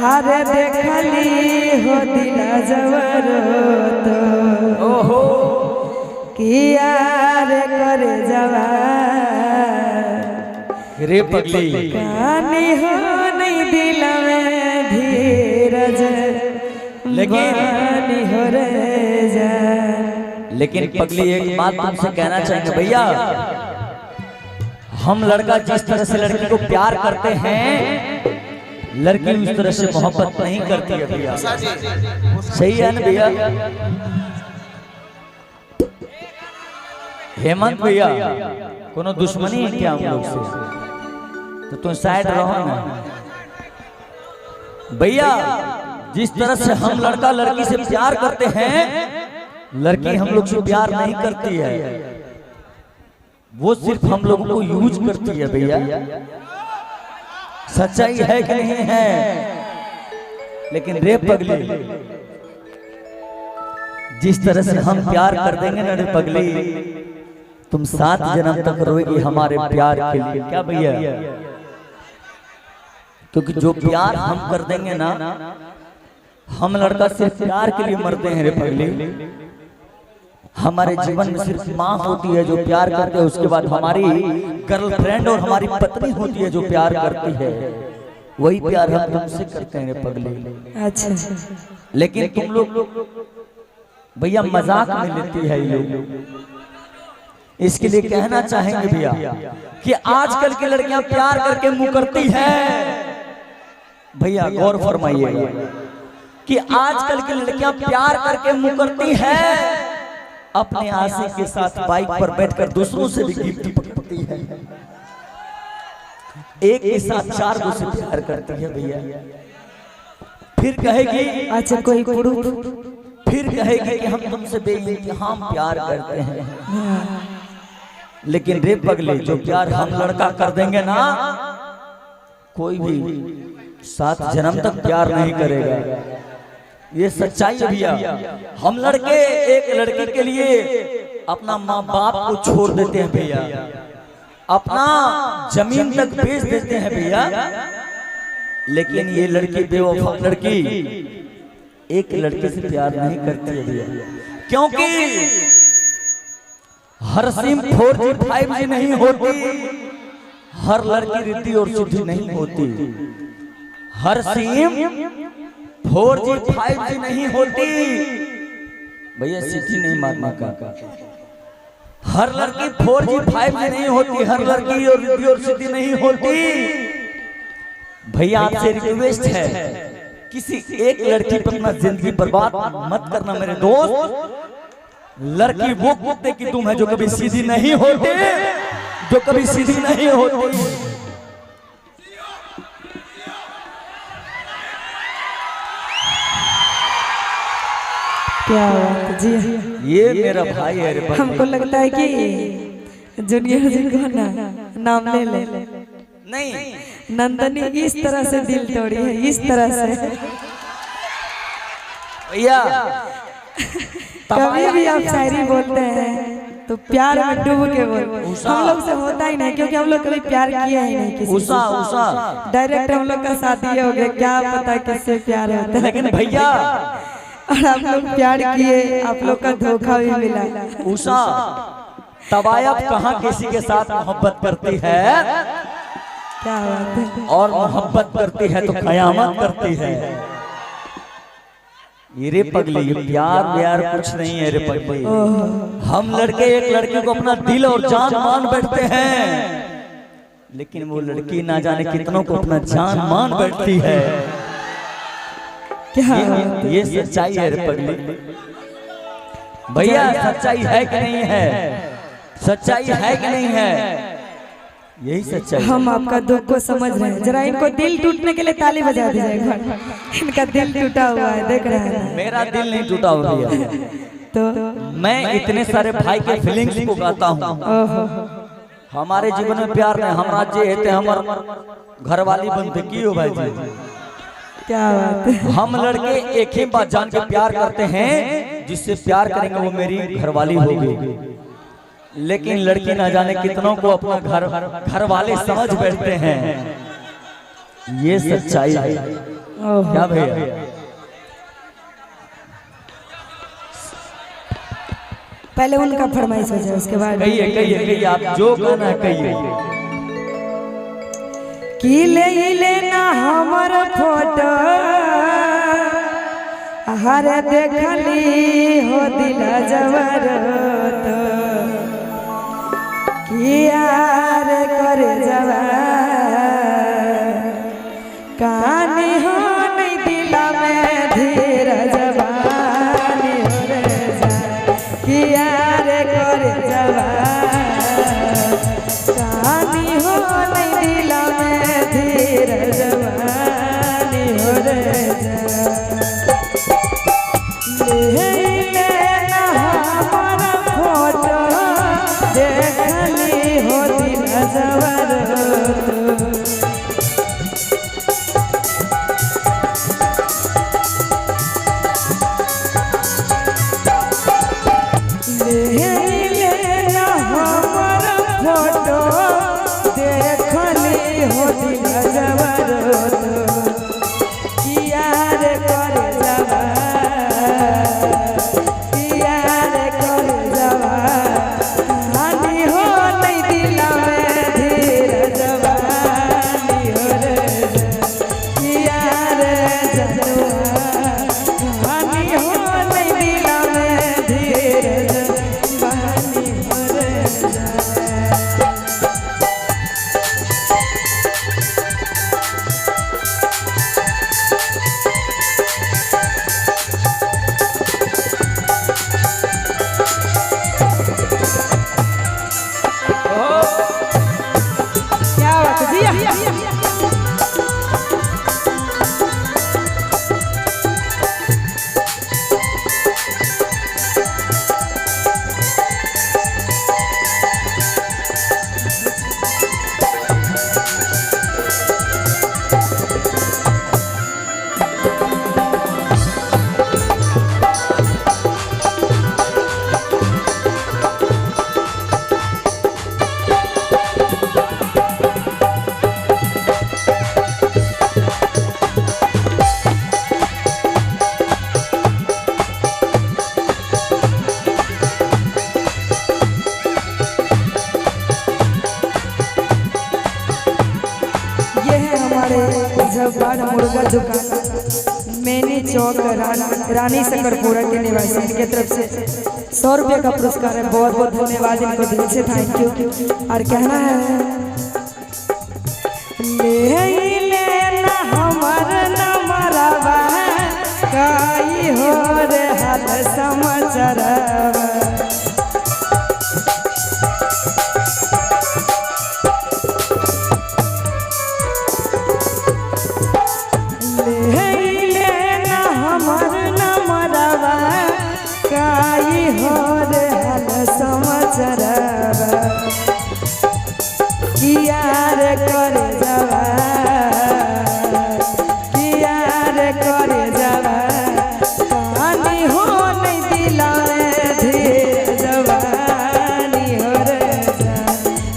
आरे देखली हो दिला जवरो तो ओहो किया रे करे जवा रे पगली कानी हो नहीं दिल में धीरज लेकिन हो रे जा। लेकिन पगली एक बात तुमसे कहना चाहेंगे भैया, हम लड़का जिस तरह से लड़की को प्यार करते हैं लड़की उस तरह से मोहब्बत नहीं करती है भैया। सही है ना भैया? हेमंत भैया कोनो दुश्मनी है क्या हम लोग से? तो तुम साइड रहो ना भैया। जिस तरह से हम लड़का लड़की से प्यार करते हैं लड़की हम लोग से प्यार नहीं करती है, वो सिर्फ हम लोगों को यूज करती है भैया। सच्चाई है कि नहीं है? लेकिन रे पगली जिस तरह से हम प्यार कर देंगे ना रे पगली, तुम 7 जन्म तक रोएगी हमारे प्यार के लिए। क्या भैया? क्योंकि जो प्यार हम कर देंगे ना, हम लड़का सिर्फ प्यार के लिए मरते हैं रे पगली। हमारे जीवन में सिर्फ माँ होती है जो प्यार करते हैं, उसके बाद हमारी गर्लफ्रेंड और हमारी पत्नी होती है जो प्यार करती है। वही प्यार हम तुमसे करते हैं रे पगली। अच्छा लेकिन तुम लोग भैया मजाक में लेती है ये लोग। इसके लिए कहना चाहेंगे भैया कि आजकल की लड़कियां प्यार करके मुंह करती है। भैया गौर फरमाइए कि आजकल की लड़कियां प्यार करके मुंह करती है, अपने आशिक के साथ बाइक पर बैठकर दूसरों से भी गिफ्ट पकड़ती है, एक के साथ 4 2 से प्यार करती है भैया। फिर कहेगी अच्छा कोई फिर कहेगी कि हम तुमसे बेइंतहाम प्यार करते हैं। लेकिन रे पगले जो प्यार हम लड़का कर देंगे ना, कोई भी 7 जन्म तक प्यार नहीं करेगा। ये सच्चाई है भैया। हम लड़के एक लड़की के लिए अपना माँ बाप को छोड़ देते हैं भैया, अपना जमीन तक बेच देते हैं भैया। लेकिन ये लड़की बेवफा लड़की एक लड़के से प्यार नहीं करती है भैया, क्योंकि हर सिम 4G 5G नहीं होती, हर लड़की रिद्धि और सिद्धि नहीं होती, हर सिम 4G 5G नहीं होती भैया। सिद्धि नहीं मारना का, हर लड़की 4G 5G नहीं होती, हर लड़की और रिद्धि और सिद्धि नहीं होती भैया। आपसे रिक्वेस्ट है किसी एक लड़की पर अपना जिंदगी बर्बाद मत करना मेरे दोस्त। लड़की वो कुत्ते की तुम है जो कभी सीधी नहीं होती, जो कभी सीधी नहीं होती। क्या बात जी। ये मेरा भाई है रे। हमको लगता है कि जूनियर जी को ना नाम ले ले। नहीं नंदनी इस तरह से दिल तोड़ी है, इस तरह से। भैया कभी भी आप शायरी बोलते हैं तो प्यार में डूब के बोल। हम लोग से होता ही नहीं, क्योंकि हम लोग कभी प्यार किया ही नहीं किसी उषा उषा डायरेक्ट हम लोग का शादी हो गया, क्या पता किससे प्यार होता है। लेकिन भैया और आप लोग प्यार किए, आप लोग का धोखा भी मिला। उषा तबायब कहाँ किसी के साथ मोहब्बत करती है, क्या बात है। और मोहब्बत करती है तो कयामत करती है। ये रे पगली ये प्यार व्यार कुछ नहीं है रे पगली। हम लड़के एक लड़के को अपना दिल और जान मान बैठते हैं, लेकिन वो लड़की ना जाने कितनों को अपना जान मान बैठती है। क्या ये सच्चाई है रे पगली। भैया सच्चाई है कि नहीं है? सच्चाई है कि नहीं है? यही सच्चाई। हम आपका दुख को समझ रहे हैं, जरा इनको दिल टूटने के लिए ताली बजा दीजिए। इनका दिल टूटा हुआ है, देख रहे हैं। मेरा दिल नहीं टूटा हुआ भैया, तो मैं इतने सारे भाई के फीलिंग्स को गाता हूँ। हमारे जीवन में प्यार नहीं, हम राज्य हेते हमार घरवाली बनते की हो भाई जी। क्या बात है। हम लड़के एक ही बात जान के प्यार करते हैं, जिससे प्यार करेंगे वो मेरी घरवाली होगी। लेकिन लड़की ना जाने कितनों को अपना घर वाले समझ बैठते हैं। ये सच्चाई है। ओहो। क्या भैया? पहले उनका फरमाइश हो जाए उसके बाद कहिए कहिए कहिए, आप जो गाना है कहिए। कि ले ना हमर फोटो हर देखली हो दिल जबर तो कि यार करे जवा कहानी हो नहीं दिल में धीर जवानी हो रे जा कि यार करे जवा कहानी हो नहीं दिल में धीर जवानी हो रे जा ले ना हमारा फोटो देखली हो दिल जबर मुर्गा झुका मैंने चौक रानी सकरपुरा के निवासी इनके तरफ से 100 रुपये का पुरस्कार है। बहुत बहुत धन्यवाद इनको, दिल से थैंक यू। और कहना है लेना हमार नमरवा काई हो रे हाल समाचारवा हो रे हाल समाचारवा किया रे करे जावा किया रे करे जावा कहानी हो नहीं दिला में धीर जवानी हो रे जा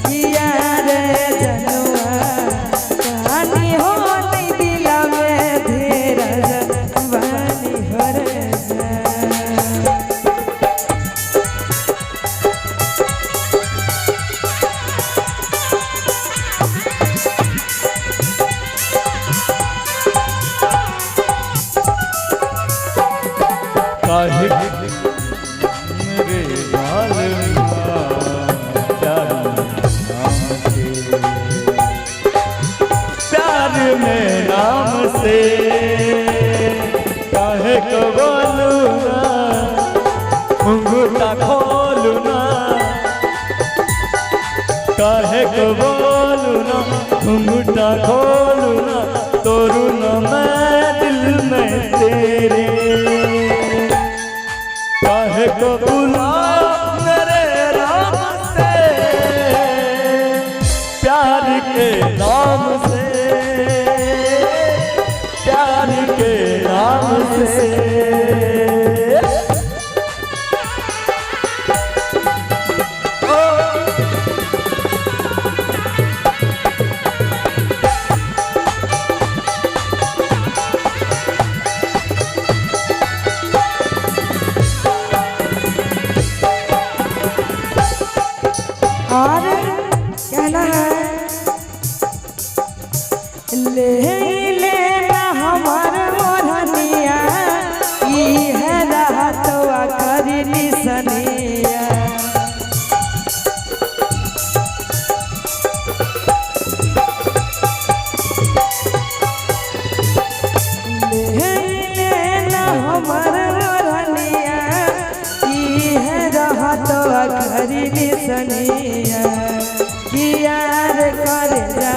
किया रे जनुआ कहानी हो नहीं दिला में धीर जवानी हो रे जा। मेरे प्यार में नाम से काहे को बोलूना घुंघटा खोलूना काहे को बोलूना घुंघटा खोलूना तोरू न मैं दिल में तेरे काहे को बुला मेरे राम से प्यार के नाम से प्यार के नाम से ले लेना हमार मोरनिया ई है रहतवा करी निसनिया ले लेना हमार मोरनिया ई है रहतवा करी निसनिया कियार करे जा